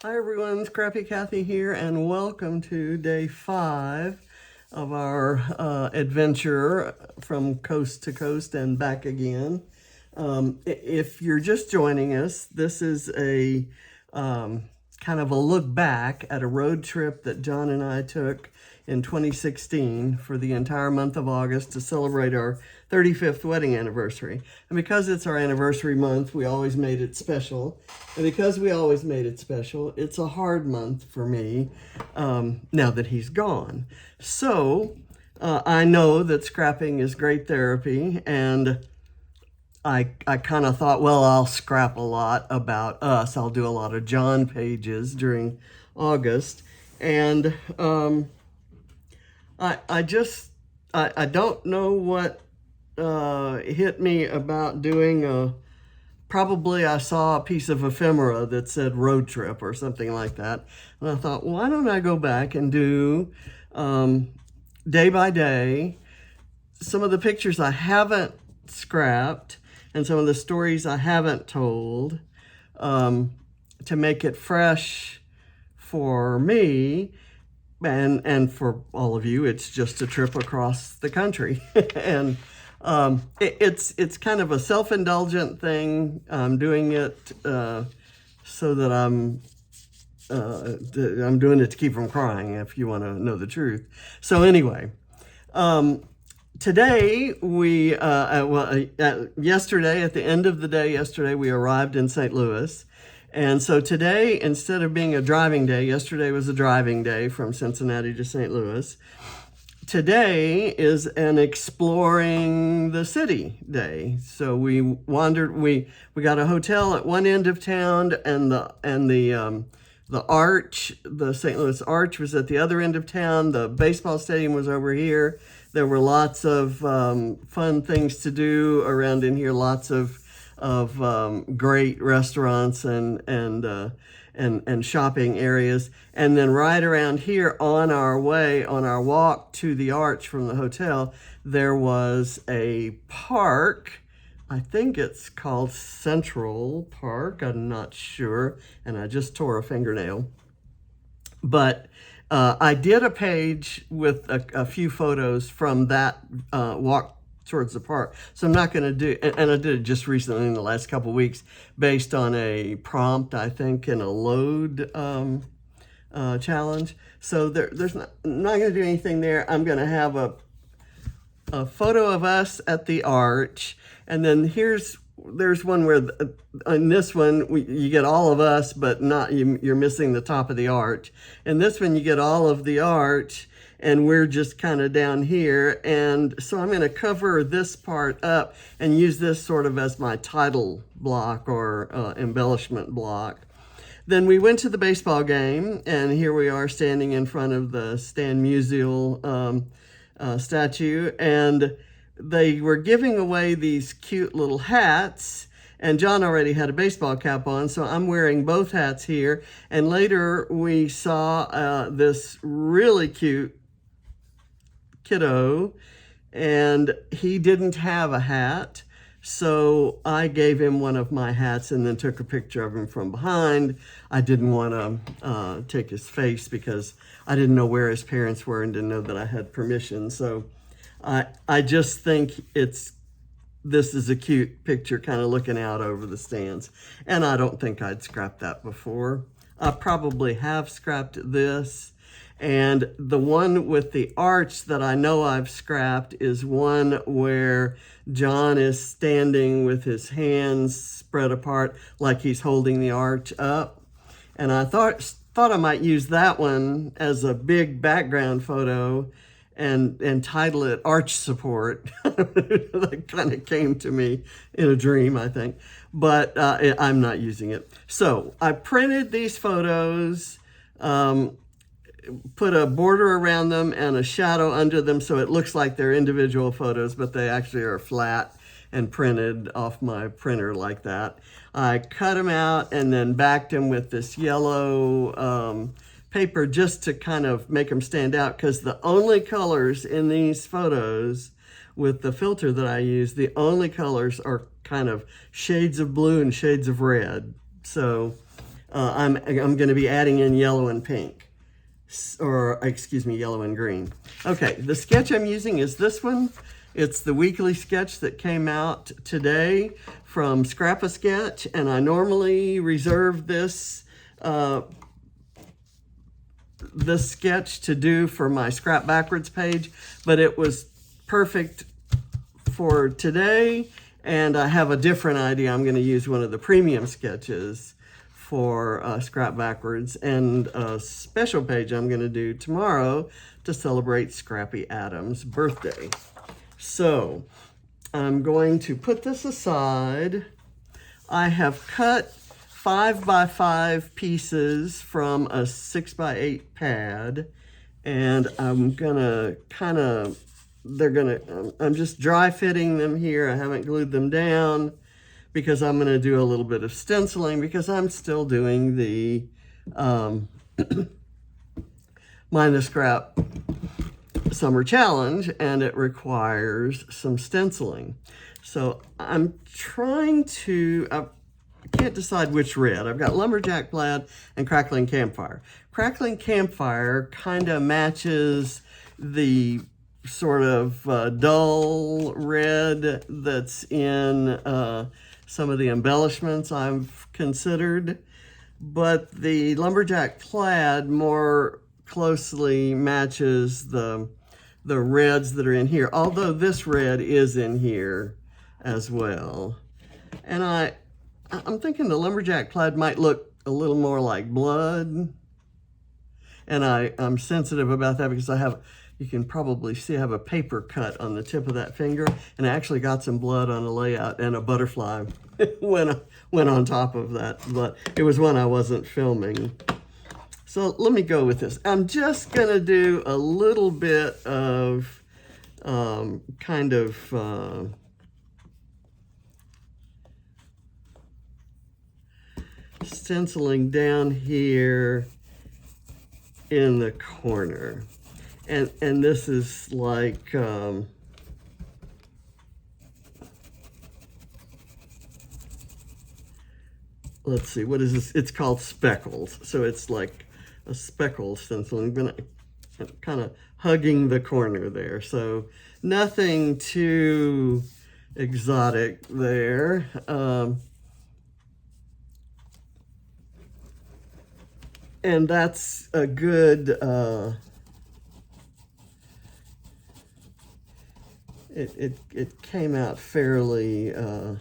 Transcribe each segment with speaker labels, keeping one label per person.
Speaker 1: Hi everyone, Scrappy Kathy here, and welcome to day 5 of our adventure from coast to coast and back again. If you're just joining us, this is a kind of a look back at a road trip that John and I took in 2016 for the entire month of August to celebrate our 35th wedding anniversary. And because it's our anniversary month, we always made it special. And because we always made it special, it's a hard month for me now that he's gone. So I know that scrapping is great therapy, and I kind of thought, well, I'll scrap a lot about us. I'll do a lot of John pages during August. And I don't know what hit me about doing probably I saw a piece of ephemera that said road trip or something like that. And I thought, why don't I go back and do day by day some of the pictures I haven't scrapped and some of the stories I haven't told to make it fresh for me and for all of you. It's just a trip across the country. And it's kind of a self-indulgent thing. I'm doing it so that I'm doing it to keep from crying, if you want to know the truth. So anyway, today yesterday, at the end of the day yesterday, we arrived in St. Louis. And so today, instead of being a driving day, yesterday was a driving day from Cincinnati to St. Louis. Today is an exploring the city day. So we wandered. We got a hotel at one end of town, and the arch, the St. Louis Arch, was at the other end of town. The baseball stadium was over here. There were lots of fun things to do around in here. Lots of great restaurants and shopping areas. And then right around here on our walk to the arch from the hotel, there was a park. I think it's called Central Park. I'm not sure. And I just tore a fingernail. But I did a page with a few photos from that walk towards the park. So I'm not going to do, and I did it just recently in the last couple of weeks based on a prompt, I think, in a load challenge. So I'm not going to do anything there. I'm going to have a photo of us at the arch, and then there's one where in this one you get all of us, but not you're missing the top of the arch. In this one you get all of the arch, and we're just kind of down here. And so I'm going to cover this part up and use this sort of as my title block or embellishment block. Then we went to the baseball game, and here we are standing in front of the Stan Musial statue, and they were giving away these cute little hats, and John already had a baseball cap on, so I'm wearing both hats here. And later we saw this really cute kiddo, and he didn't have a hat, so I gave him one of my hats and then took a picture of him from behind. I didn't want to take his face because I didn't know where his parents were and didn't know that I had permission. So I just think this is a cute picture kind of looking out over the stands. And I don't think I'd scrapped that before. I probably have scrapped this. And the one with the arch that I know I've scrapped is one where John is standing with his hands spread apart like he's holding the arch up. And I thought I might use that one as a big background photo and title it Arch Support. That kind of came to me in a dream, I think. But I'm not using it. So I printed these photos, put a border around them and a shadow under them so it looks like they're individual photos, but they actually are flat and printed off my printer like that. I cut them out and then backed them with this yellow paper just to kind of make them stand out, because the only colors in these photos with the filter that I use, the only colors are kind of shades of blue and shades of red. So I'm going to be adding in yellow and pink, or excuse me, yellow and green. Okay, the sketch I'm using is this one. It's the weekly sketch that came out today from Scrap-A-Sketch, and I normally reserve this this sketch to do for my Scrap Backwards page, but it was perfect for today, and I have a different idea. I'm going to use one of the premium sketches for Scrap Backwards, and a special page I'm going to do tomorrow to celebrate Scrappy Adams' birthday. So I'm going to put this aside. I have cut 5x5 pieces from a 6x8 pad, and I'm gonna I'm just dry fitting them here. I haven't glued them down because I'm gonna do a little bit of stenciling because I'm still doing the Mind the Scrap Summer Challenge, and it requires some stenciling. So I'm trying to, I can't decide which red. I've got Lumberjack Plaid and Crackling Campfire. Crackling Campfire kind of matches the sort of dull red that's in some of the embellishments I've considered, but the Lumberjack Plaid more closely matches the reds that are in here, although this red is in here as well. And I'm thinking the Lumberjack Plaid might look a little more like blood, and I'm sensitive about that because you can probably see I have a paper cut on the tip of that finger, and I actually got some blood on a layout, and a butterfly went on top of that, but it was one I wasn't filming. So let me go with this. I'm just going to do a little bit of stenciling down here in the corner. And this is like, let's see, what is this? It's called speckles. So it's like a speckle stenciling, but kind of hugging the corner there. So nothing too exotic there. And that's a good, it came out fairly, I'll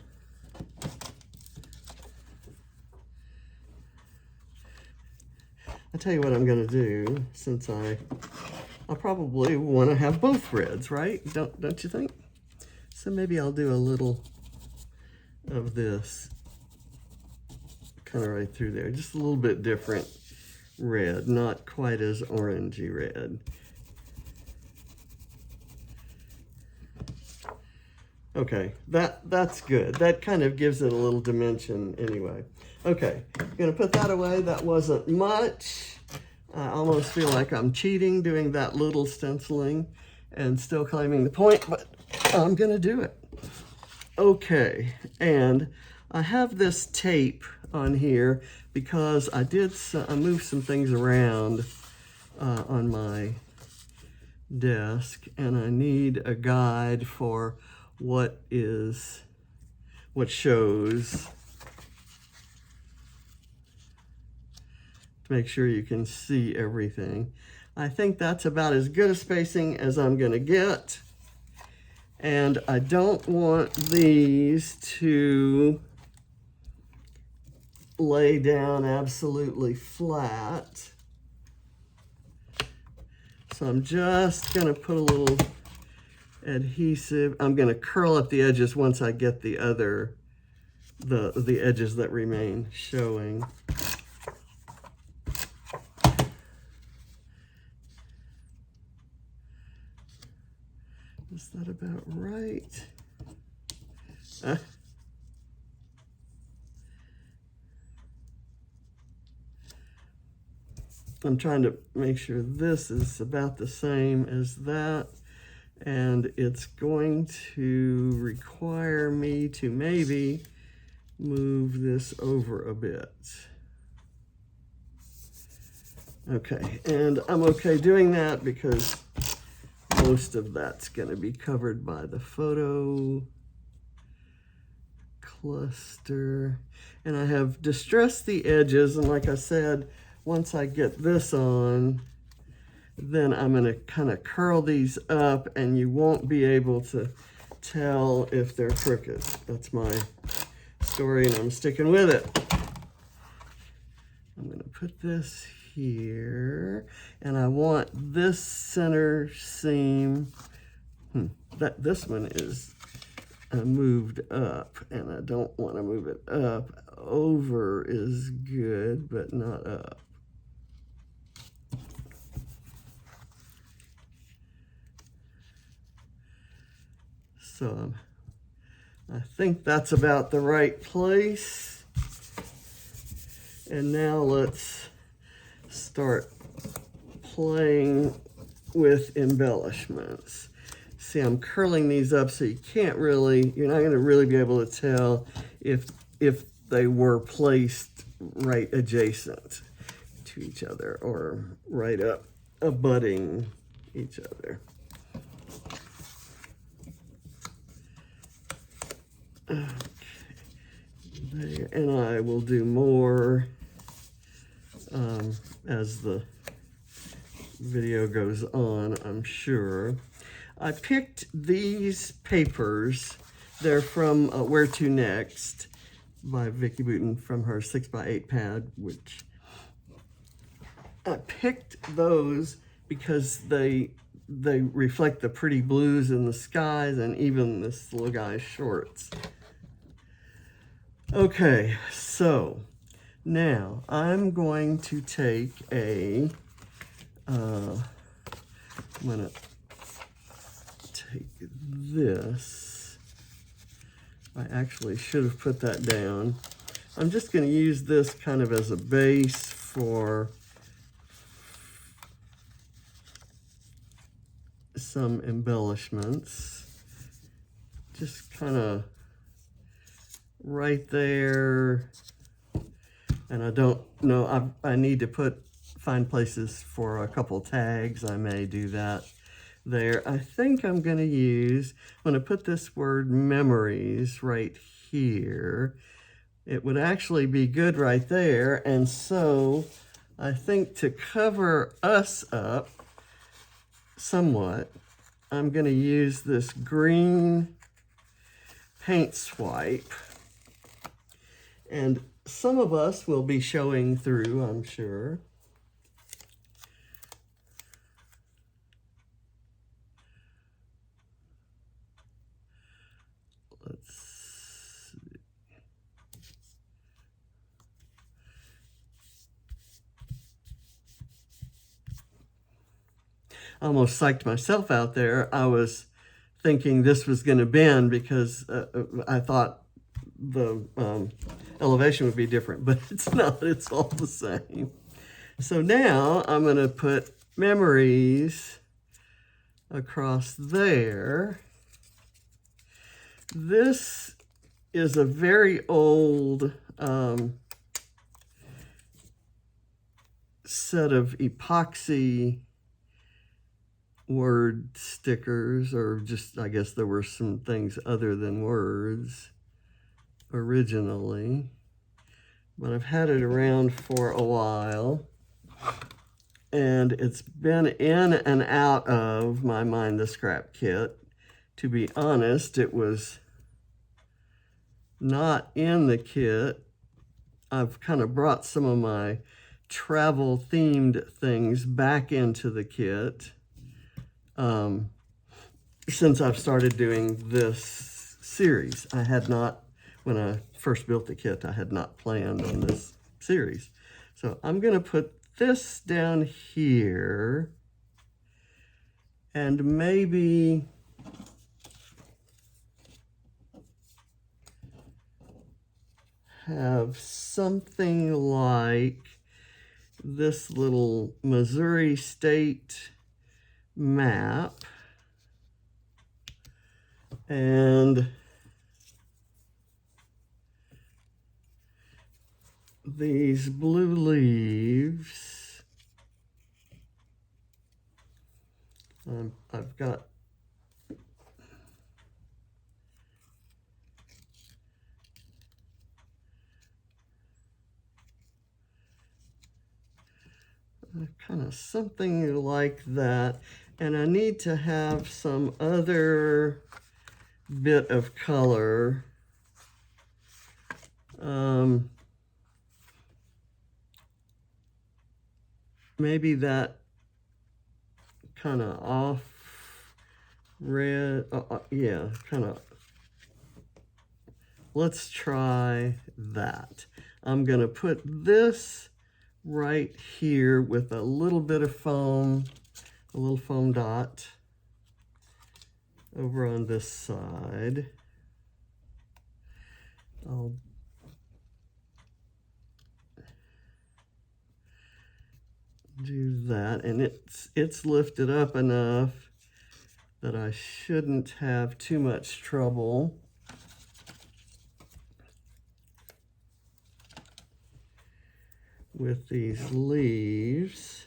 Speaker 1: tell you what I'm going to do, since I probably want to have both reds, right? Don't you think? So maybe I'll do a little of this kind of right through there, just a little bit different red, not quite as orangey red. Okay, that's good. That kind of gives it a little dimension anyway. Okay, I'm gonna put that away. That wasn't much. I almost feel like I'm cheating doing that little stenciling and still claiming the point, but I'm gonna do it. Okay, and I have this tape on here because I moved some things around on my desk, and I need a guide for what shows, to make sure you can see everything. I think that's about as good a spacing as I'm gonna get. And I don't want these to lay down absolutely flat. So I'm just gonna put a little adhesive. I'm gonna curl up the edges once I get the edges that remain showing. Is that about right? I'm trying to make sure this is about the same as that, and it's going to require me to maybe move this over a bit. Okay, and I'm okay doing that because most of that's going to be covered by the photo cluster. And I have distressed the edges, and like I said, once I get this on, then I'm going to kind of curl these up and you won't be able to tell if they're crooked. That's my story and I'm sticking with it. I'm going to put this here and I want this center seam, this one is moved up and I don't want to move it up. Over is good, but not up. So I think that's about the right place. And now let's start playing with embellishments. See, I'm curling these up so you can't really, you're not going to really be able to tell if they were placed right adjacent to each other or right up abutting each other. Okay, there, and I will do more as the video goes on, I'm sure. I picked these papers. They're from Where to Next by Vicki Boutin from her 6x8 pad, which I picked those because they reflect the pretty blues in the skies and even this little guy's shorts. Okay, so now I'm going to take I'm gonna take this. I actually should have put that down. I'm just gonna use this kind of as a base for some embellishments. Just kind of right there, and I don't know, I need to find places for a couple tags. I may do that there. I think I'm going to put this word memories right here. It would actually be good right there, and so I think to cover us up somewhat, I'm going to use this green paint swipe. And some of us will be showing through, I'm sure. Let's see. I almost psyched myself out there. I was thinking this was going to bend because I thought the elevation would be different, but it's not. It's all the same. So now I'm going to put memories across there. This is a very old set of epoxy word stickers, or just, I guess there were some things other than words originally, but I've had it around for a while and it's been in and out of my Mind the Scrap kit. To be honest, it was not in the kit. I've kind of brought some of my travel themed things back into the kit since I've started doing this series. I had not, when I first built the kit, I had not planned on this series. So I'm going to put this down here and maybe have something like this little Missouri State map and these blue leaves I've got kind of something like that, and I need to have some other bit of color. Maybe that kind of off red, yeah, kind of. Let's try that. I'm gonna put this right here with a little bit of foam, a little foam dot over on this side. I'll do that, and it's lifted up enough that I shouldn't have too much trouble. With these leaves.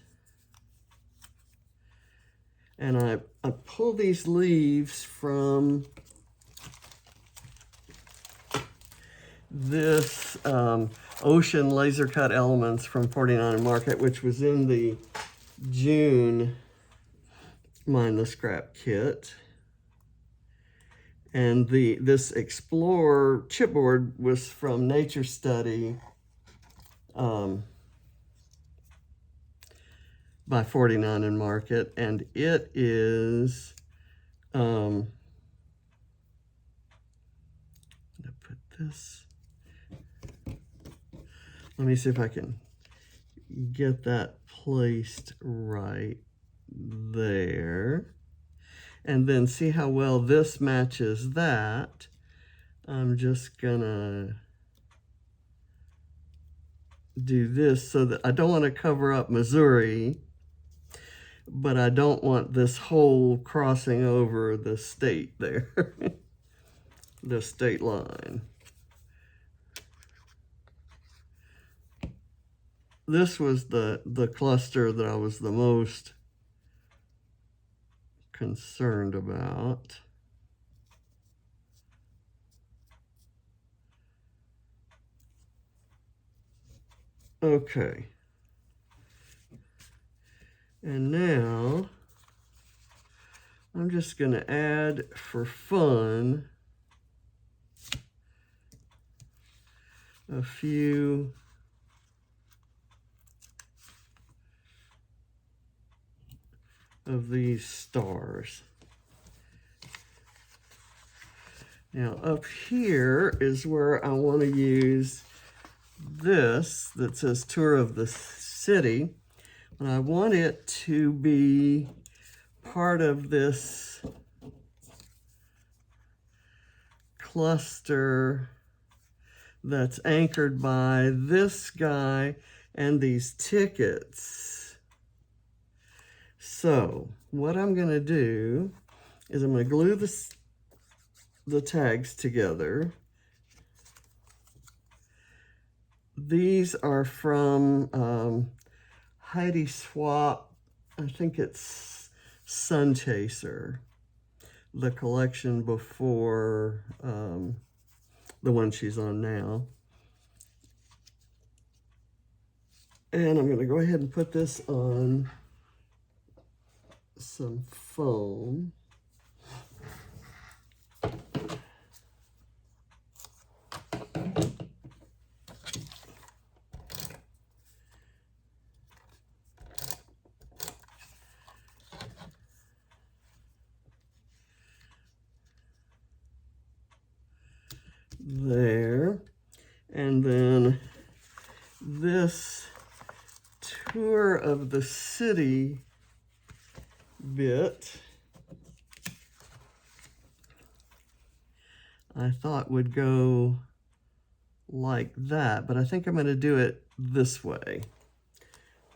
Speaker 1: And I pull these leaves from this Ocean Laser Cut Elements from 49 Market, which was in the June Mind the Scrap kit. And this Explorer chipboard was from Nature Study by 49 and Market, and it is I'm gonna put this, let me see if I can get that placed right there, and then see how well this matches that. I'm just gonna do this so that I don't want to cover up Missouri, but I don't want this hole crossing over the state there, the state line. This was the cluster that I was the most concerned about. Okay. And now I'm just going to add, for fun, a few of these stars. Now up here is where I want to use this that says Tour of the City. And I want it to be part of this cluster that's anchored by this guy and these tickets. So what I'm going to do is I'm going to glue the tags together. These are from Heidi Swapp. I think it's Sun Chaser, the collection before the one she's on now. And I'm going to go ahead and put this on some foam. There, and then this Tour of the City bit I thought would go like that, but I think I'm going to do it this way,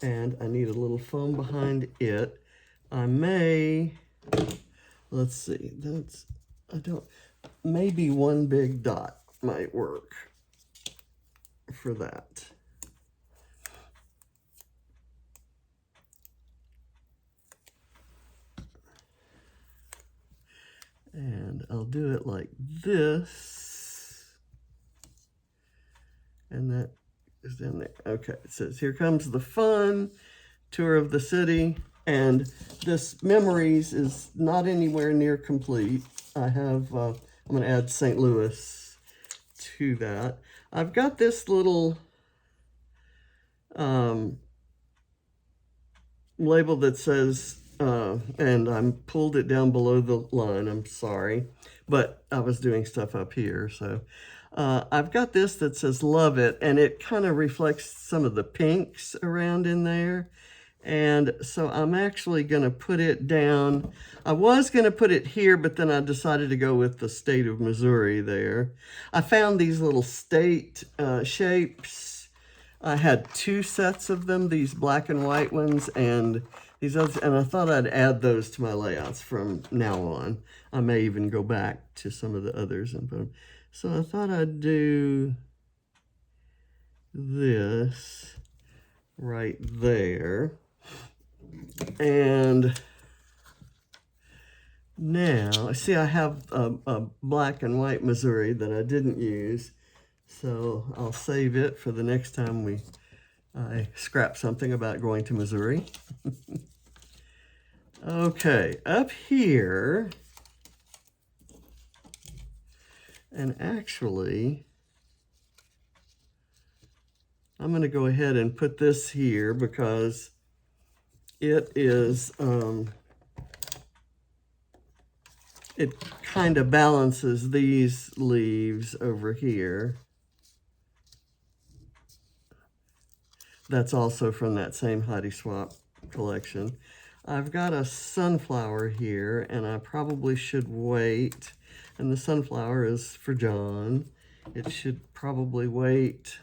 Speaker 1: and I need a little foam behind it. I may, let's see, maybe one big dot might work for that. I'll do it like this. And that is down there. Okay, it says, here comes the fun, tour of the city. And this memories is not anywhere near complete. I have, I'm gonna add St. Louis to that. I've got this little label that says, and I'm pulled it down below the line, I'm sorry, but I was doing stuff up here. So I've got this that says love it, and it kind of reflects some of the pinks around in there. And so I'm actually going to put it down. I was going to put it here, but then I decided to go with the state of Missouri there. I found these little state shapes. I had 2 sets of them, these black and white ones, and these others, and I thought I'd add those to my layouts from now on. I may even go back to some of the others and put them. So I thought I'd do this right there. And now, see, I have a black and white Missouri that I didn't use, so I'll save it for the next time I scrap something about going to Missouri. Okay, up here, and actually, I'm going to go ahead and put this here because it is, it kind of balances these leaves over here. That's also from that same Heidi Swapp collection. I've got a sunflower here, and I probably should wait. And the sunflower is for John. It should probably wait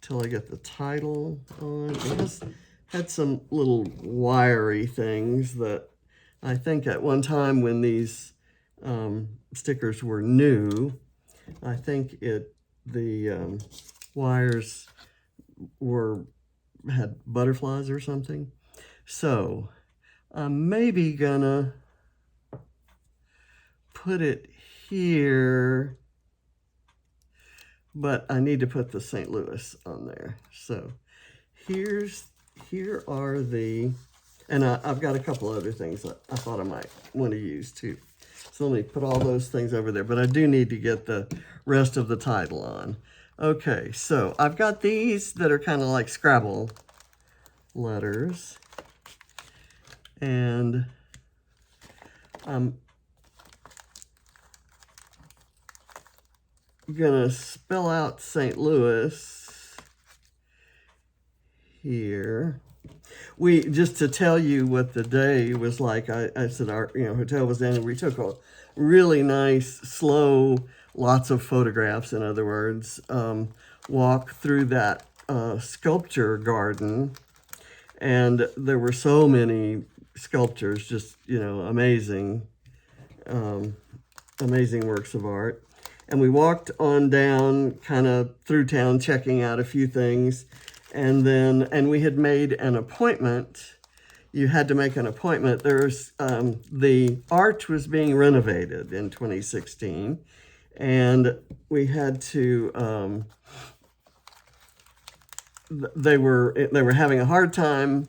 Speaker 1: till I get the title on. It had some little wiry things that I think at one time when these stickers were new, I think the wires had butterflies or something. So I'm maybe gonna put it here, but I need to put the St. Louis on there. So here are the, and I've got a couple other things that I thought I might want to use too. So let me put all those things over there, but I do need to get the rest of the title on. Okay, so I've got these that are kind of like Scrabble letters, and I'm gonna spell out St. Louis here. Just to tell you what the day was like, I said our hotel was in, and we took a really nice, slow, lots of photographs, in other words, walk through that sculpture garden. And there were so many sculptures, just, amazing, amazing works of art. And we walked on down kind of through town, checking out a few things. And we had made an appointment. You had to make an appointment. There's the arch was being renovated in 2016, and we had to. They were having a hard time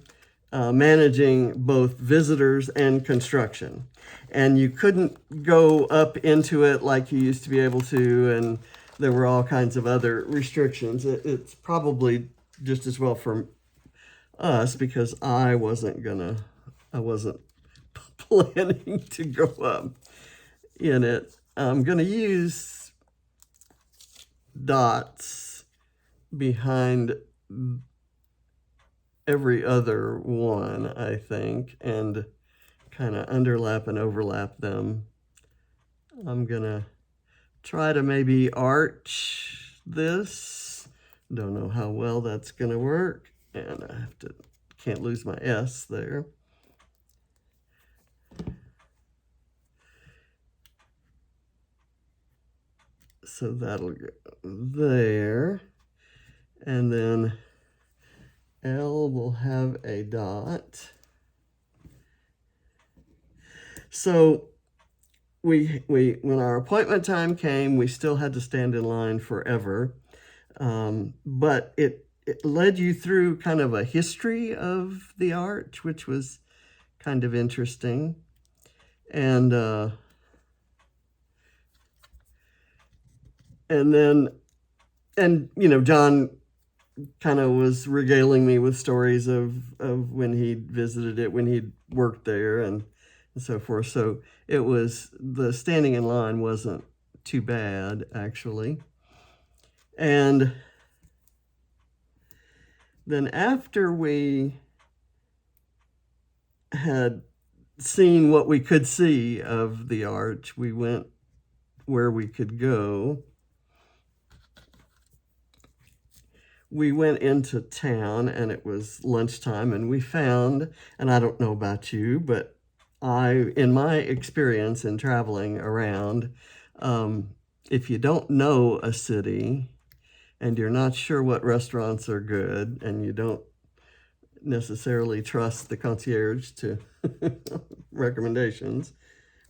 Speaker 1: managing both visitors and construction, and you couldn't go up into it like you used to be able to, and there were all kinds of other restrictions. It's probably just as well for us because I wasn't planning to go up in it. I'm gonna use dots behind every other one, I think, and kind of underlap and overlap them. I'm gonna try to maybe arch this. Don't know how well that's gonna work, and I can't lose my S there. So that'll go there, and then L will have a dot. So we when our appointment time came, we still had to stand in line forever. But it led you through kind of a history of the arch, which was kind of interesting. And then, you know, John kind of was regaling me with stories of when he'd visited it, when he'd worked there, and so forth. So it was, the standing in line wasn't too bad, actually. And then after we had seen what we could see of the arch, we went where we could go. We went into town, and it was lunchtime, and we found, and I don't know about you, but in my experience in traveling around, if you don't know a city and you're not sure what restaurants are good, and you don't necessarily trust the concierge to recommendations,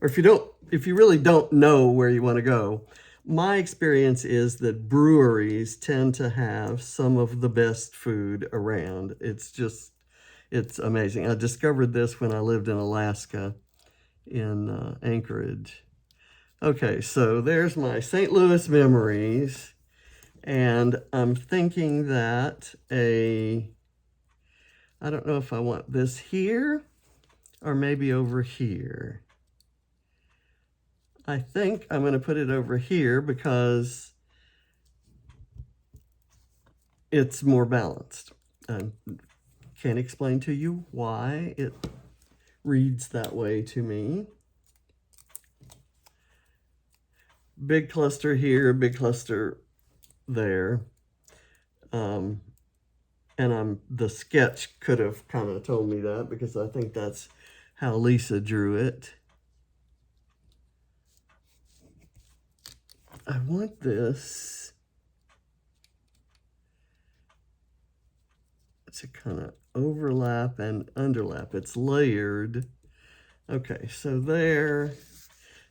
Speaker 1: or if you really don't know where you want to go, my experience is that breweries tend to have some of the best food around. It's amazing. I discovered this when I lived in Alaska, in Anchorage. Okay, so there's my St. Louis memories. And I'm thinking that I don't know if I want this here or maybe over here. I think I'm going to put it over here because it's more balanced. I can't explain to you why it reads that way to me. Big cluster here, big cluster there. And the sketch could have kind of told me that, because I think that's how Lisa drew it. I want this to kind of overlap and underlap. It's layered. Okay, so there.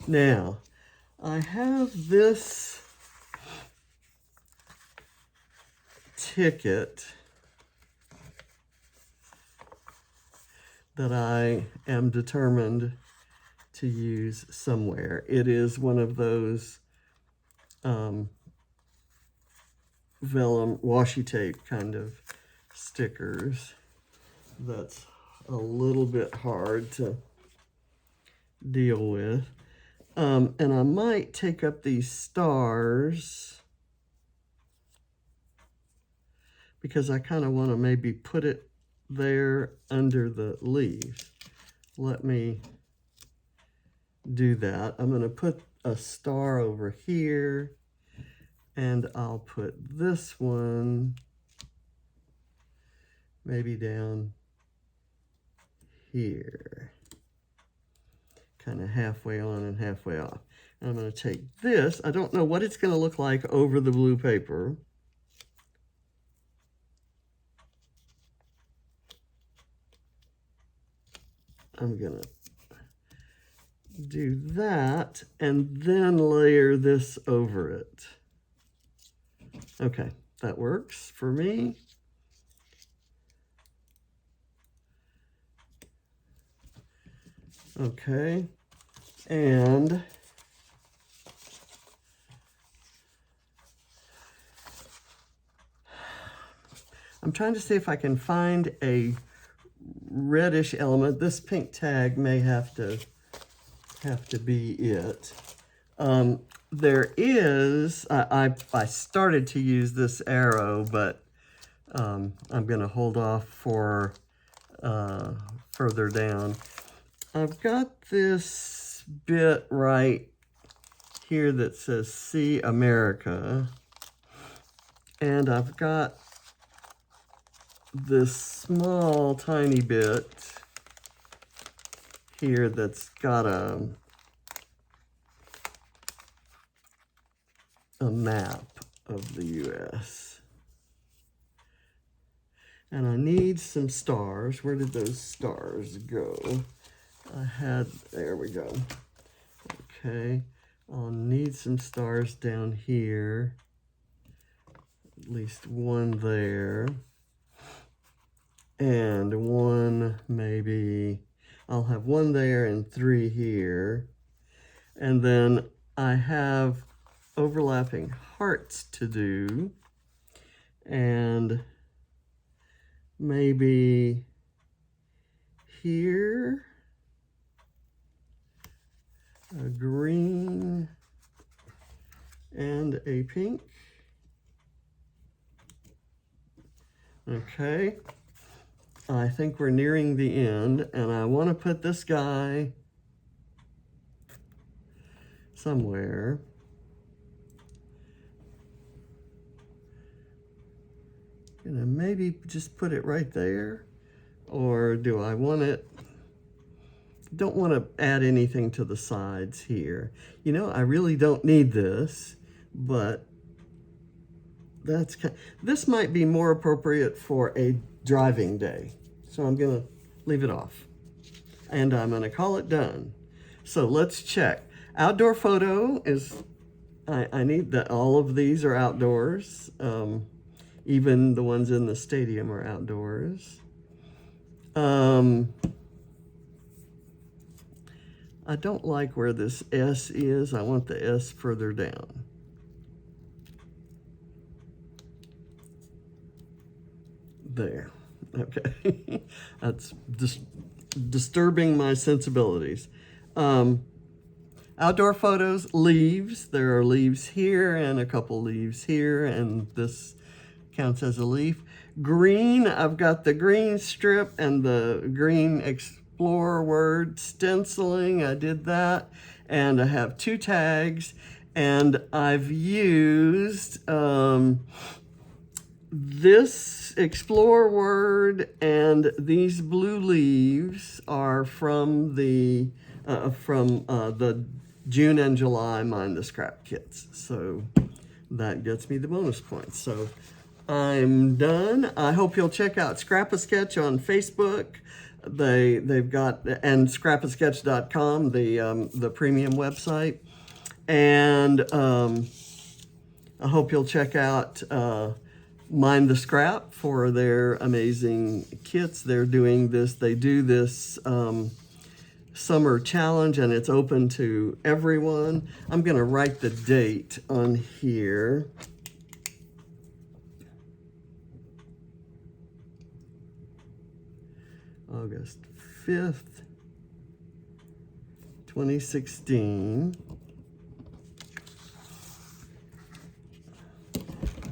Speaker 1: Now, I have this ticket that I am determined to use somewhere. It is one of those vellum washi tape kind of stickers that's a little bit hard to deal with. And I might take up these stars because I kind of want to maybe put it there under the leaves. Let me do that. I'm going to put a star over here, and I'll put this one maybe down here, kind of halfway on and halfway off. And I'm going to take this. I don't know what it's going to look like over the blue paper. I'm going to do that and then layer this over it. Okay, that works for me. Okay, and I'm trying to see if I can find a reddish element. This pink tag may have to be it. There is, I started to use this arrow, but I'm going to hold off for further down. I've got this bit right here that says "See America," and I've got this small tiny bit here that's got a map of the U.S. And I need some stars. Where did those stars go? there we go. Okay, I'll need some stars down here. At least one there. And one, maybe, I'll have one there and 3 here. And then I have overlapping hearts to do. And maybe here, a green and a pink. Okay, I think we're nearing the end, and I want to put this guy somewhere. Maybe just put it right there, or do I want it? Don't want to add anything to the sides here. You know, I really don't need this, but this might be more appropriate for a driving day. So I'm gonna leave it off. And I'm gonna call it done. So let's check. Outdoor photo is, I need that all of these are outdoors. Even the ones in the stadium are outdoors. I don't like where this S is. I want the S further down. There. Okay. That's just disturbing my sensibilities. Outdoor photos, leaves. There are leaves here and a couple leaves here, and this counts as a leaf. Green, I've got the green strip and the green Explorer word stenciling. I did that. And I have 2 tags, and I've used this Explorer word, and these blue leaves are from the June and July Mind the Scrap kits. So that gets me the bonus points. So I'm done. I hope you'll check out Scrap-A-Sketch on Facebook. They've got, and scrap-a-sketch.com, the premium website. And I hope you'll check out Mind the Scrap for their amazing kits. They do this summer challenge, and it's open to everyone. I'm gonna write the date on here. August 5th, 2016.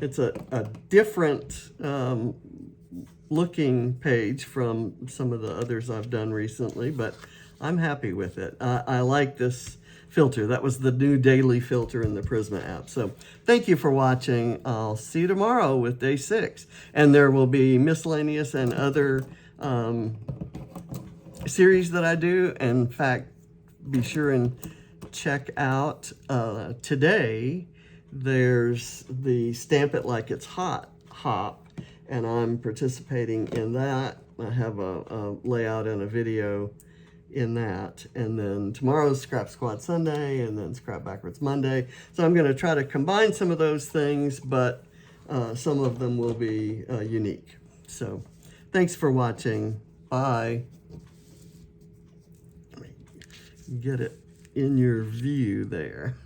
Speaker 1: It's a different looking page from some of the others I've done recently, but I'm happy with it. I like this filter. That was the new daily filter in the Prisma app. So thank you for watching. I'll see you tomorrow with day 6. And there will be miscellaneous and other series that I do. In fact, be sure and check out today. There's the Stamp It Like It's Hot hop, and I'm participating in that. I have a layout and a video in that. And then tomorrow's Scrap Squad Sunday, and then Scrap Backwards Monday. So I'm going to try to combine some of those things, but some of them will be unique. So thanks for watching. Bye. Get it in your view there.